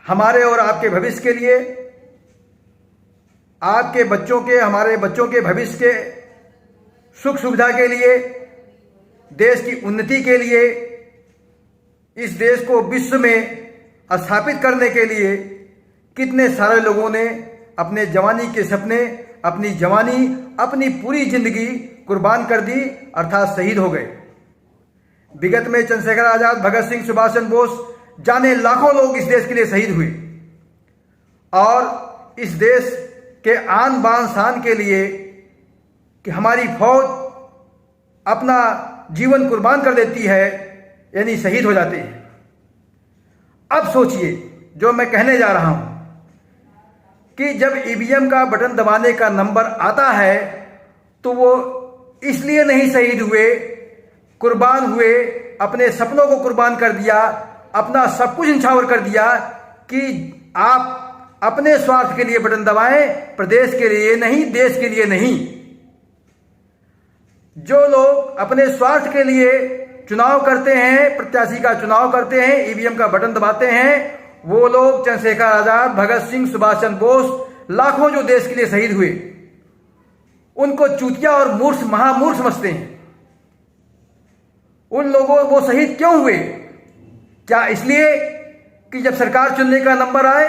हमारे और आपके भविष्य के लिए, आपके बच्चों के, हमारे बच्चों के भविष्य के सुख सुविधा के लिए, देश की उन्नति के लिए, इस देश को विश्व में स्थापित करने के लिए कितने सारे लोगों ने अपने जवानी के सपने, अपनी जवानी, अपनी पूरी जिंदगी कुर्बान कर दी, अर्थात शहीद हो गए। विगत में चंद्रशेखर आजाद, भगत सिंह, सुभाष चंद्र बोस जाने लाखों लोग इस देश के लिए शहीद हुए और इस देश के आन बान शान के लिए कि हमारी फौज अपना जीवन कुर्बान कर देती है, यानी शहीद हो जाते हैं। अब सोचिए जो मैं कहने जा रहा हूं कि जब ईवीएम का बटन दबाने का नंबर आता है तो वो इसलिए नहीं शहीद हुए, कुर्बान हुए, अपने सपनों को कुर्बान कर दिया, अपना सब कुछ न्यौछावर कर दिया कि आप अपने स्वार्थ के लिए बटन दबाएं, प्रदेश के लिए नहीं, देश के लिए नहीं। जो लोग अपने स्वार्थ के लिए चुनाव करते हैं, प्रत्याशी का चुनाव करते हैं, ईवीएम का बटन दबाते हैं, वो लोग चंद्रशेखर आजाद, भगत सिंह, सुभाष चंद्र बोस, लाखों जो देश के लिए शहीद हुए, उनको चूतिया और मूर्ख, महामूर्ख समझते हैं। उन लोगों वो शहीद क्यों हुए? क्या इसलिए कि जब सरकार चुनने का नंबर आए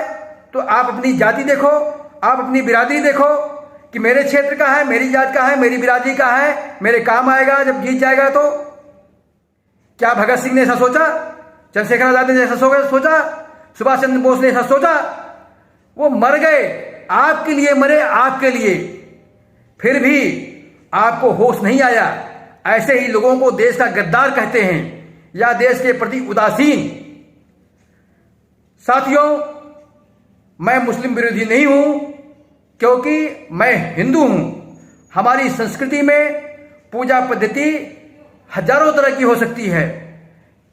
तो आप अपनी जाति देखो, आप अपनी बिरादरी देखो कि मेरे क्षेत्र का है, मेरी जात का है, मेरी बिरादरी का है, मेरे काम आएगा जब जीत जाएगा तो? क्या भगत सिंह ने ऐसा सोचा? चंद्रशेखर आजाद ने ऐसा सोचा? सुभाष चंद्र बोस ने ऐसा सोचा? वो मर गए, आपके लिए मरे, आपके लिए। फिर भी आपको होश नहीं आया। ऐसे ही लोगों को देश का गद्दार कहते हैं या देश के प्रति उदासीन। साथियों, मैं मुस्लिम विरोधी नहीं हूं क्योंकि मैं हिंदू हूं। हमारी संस्कृति में पूजा पद्धति हजारों तरह की हो सकती है।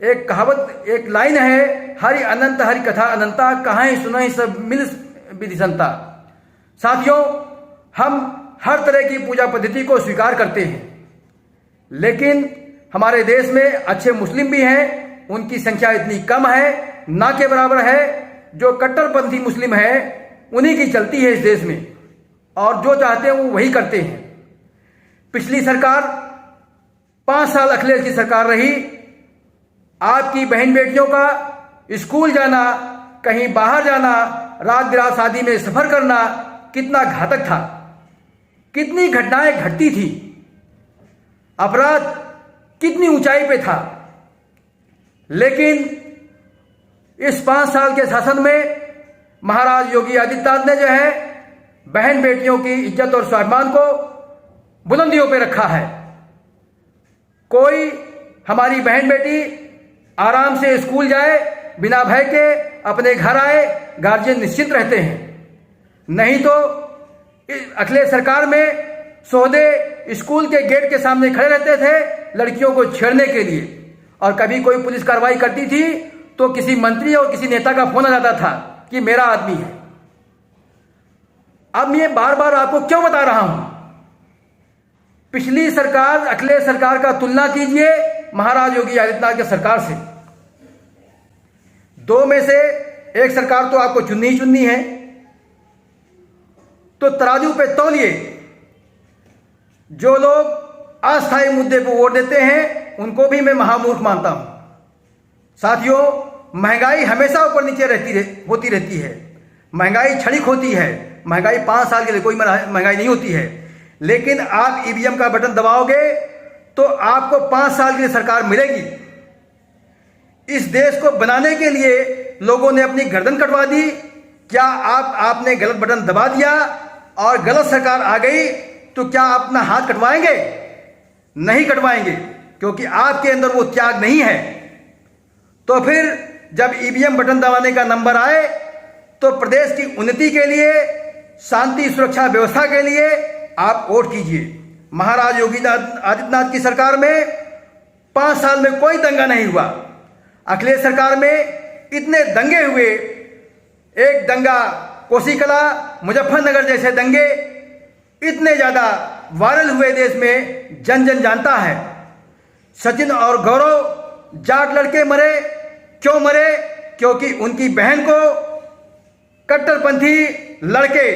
एक कहावत, एक लाइन है, हरि अनंत हरि कथा अनंता, कहां सुनाई सब मिल विधि संता। साथियों, हम हर तरह की पूजा पद्धति को स्वीकार करते हैं, लेकिन हमारे देश में अच्छे मुस्लिम भी हैं, उनकी संख्या इतनी कम है, ना के बराबर है। जो कट्टरपंथी मुस्लिम है उन्हीं की चलती है इस देश में, और जो चाहते हैं वो वही करते हैं। पिछली सरकार 5 साल अखिलेश की सरकार रही। आपकी बहन बेटियों का स्कूल जाना, कहीं बाहर जाना, रात बिरात शादी में सफर करना कितना घातक था, कितनी घटनाएं घटती थी, अपराध कितनी ऊंचाई पे था। लेकिन इस 5 साल के शासन में महाराज योगी आदित्यनाथ ने जो है बहन बेटियों की इज्जत और स्वाभिमान को बुलंदियों पे रखा है। कोई हमारी बहन बेटी आराम से स्कूल जाए, बिना भय के अपने घर आए, गार्जियन निश्चिंत रहते हैं। नहीं तो अखिलेश सरकार में सोहदे स्कूल के गेट के सामने खड़े रहते थे लड़कियों को छेड़ने के लिए, और कभी कोई पुलिस कार्रवाई करती थी तो किसी मंत्री और किसी नेता का फोन आ जाता था कि मेरा आदमी है। अब मैं बार बार आपको क्यों बता रहा हूं? पिछली सरकार, अखिलेश सरकार का तुलना कीजिए महाराज योगी आदित्यनाथ की सरकार से। दो में से एक सरकार तो आपको चुननी ही चुननी है, तो तराजू पे तौलिए। जो लोग अस्थायी मुद्दे पर वोट देते हैं उनको भी मैं महामूर्ख मानता हूं। साथियों, महंगाई हमेशा ऊपर नीचे होती रहती है। महंगाई क्षणिक होती है, महंगाई 5 साल के लिए कोई महंगाई नहीं होती है। लेकिन आप ईवीएम का बटन दबाओगे तो आपको 5 साल के लिए सरकार मिलेगी। इस देश को बनाने के लिए लोगों ने अपनी गर्दन कटवा दी। क्या आपने गलत बटन दबा दिया और गलत सरकार आ गई तो क्या आप अपना हाथ कटवाएंगे? नहीं कटवाएंगे, क्योंकि आपके अंदर वो त्याग नहीं है। तो फिर जब ईवीएम बटन दबाने का नंबर आए तो प्रदेश की उन्नति के लिए, शांति सुरक्षा व्यवस्था के लिए आप वोट कीजिए। महाराज योगी आदित्यनाथ की सरकार में 5 साल में कोई दंगा नहीं हुआ। अखिलेश सरकार में इतने दंगे हुए, एक दंगा कोसीकला, मुजफ्फरनगर जैसे दंगे इतने ज्यादा वायरल हुए देश में, जन जन जानता है। सचिन और गौरव जाट लड़के मरे। क्यों मरे? क्योंकि उनकी बहन को कट्टरपंथी लड़के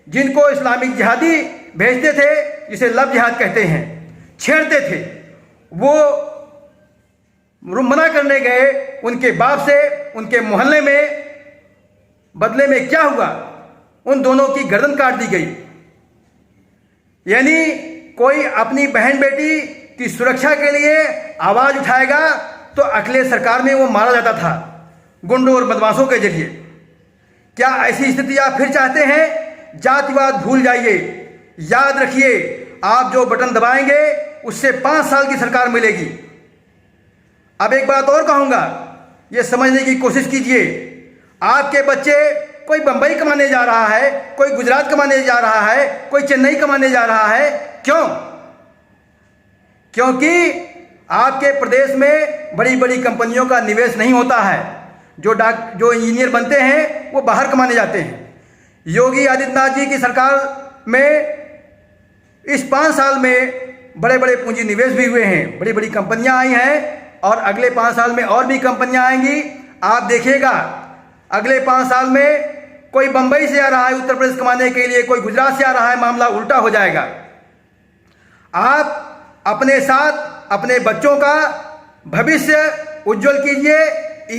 जिनको इस्लामिक जिहादी भेजते थे, जिसे लव जिहाद कहते हैं, छेड़ते थे, वो मना करने गए उनके बाप से, उनके मोहल्ले में। बदले में क्या हुआ? उन दोनों की गर्दन काट दी गई। यानी कोई अपनी बहन बेटी की सुरक्षा के लिए आवाज उठाएगा तो अखिलेश सरकार में वो मारा जाता था गुंडों और बदमाशों के जरिए। क्या ऐसी स्थिति आप फिर चाहते हैं? जातिवाद भूल जाइए। याद रखिए, आप जो बटन दबाएंगे उससे 5 साल की सरकार मिलेगी। अब एक बात और कहूंगा, ये समझने की कोशिश कीजिए। आपके बच्चे, कोई बंबई कमाने जा रहा है, कोई गुजरात कमाने जा रहा है, कोई चेन्नई कमाने जा रहा है। क्यों? क्योंकि आपके प्रदेश में बड़ी बड़ी कंपनियों का निवेश नहीं होता है। जो इंजीनियर बनते हैं वो बाहर कमाने जाते हैं। योगी आदित्यनाथ जी की सरकार में इस 5 साल में बड़े बड़े पूंजी निवेश भी हुए हैं, बड़ी बड़ी कंपनियां आई हैं और अगले 5 साल में और भी कंपनियां आएंगी। आप देखिएगा, अगले 5 साल में कोई बंबई से आ रहा है उत्तर प्रदेश कमाने के लिए, कोई गुजरात से आ रहा है, मामला उल्टा हो जाएगा। आप अपने साथ अपने बच्चों का भविष्य उज्जवल कीजिए।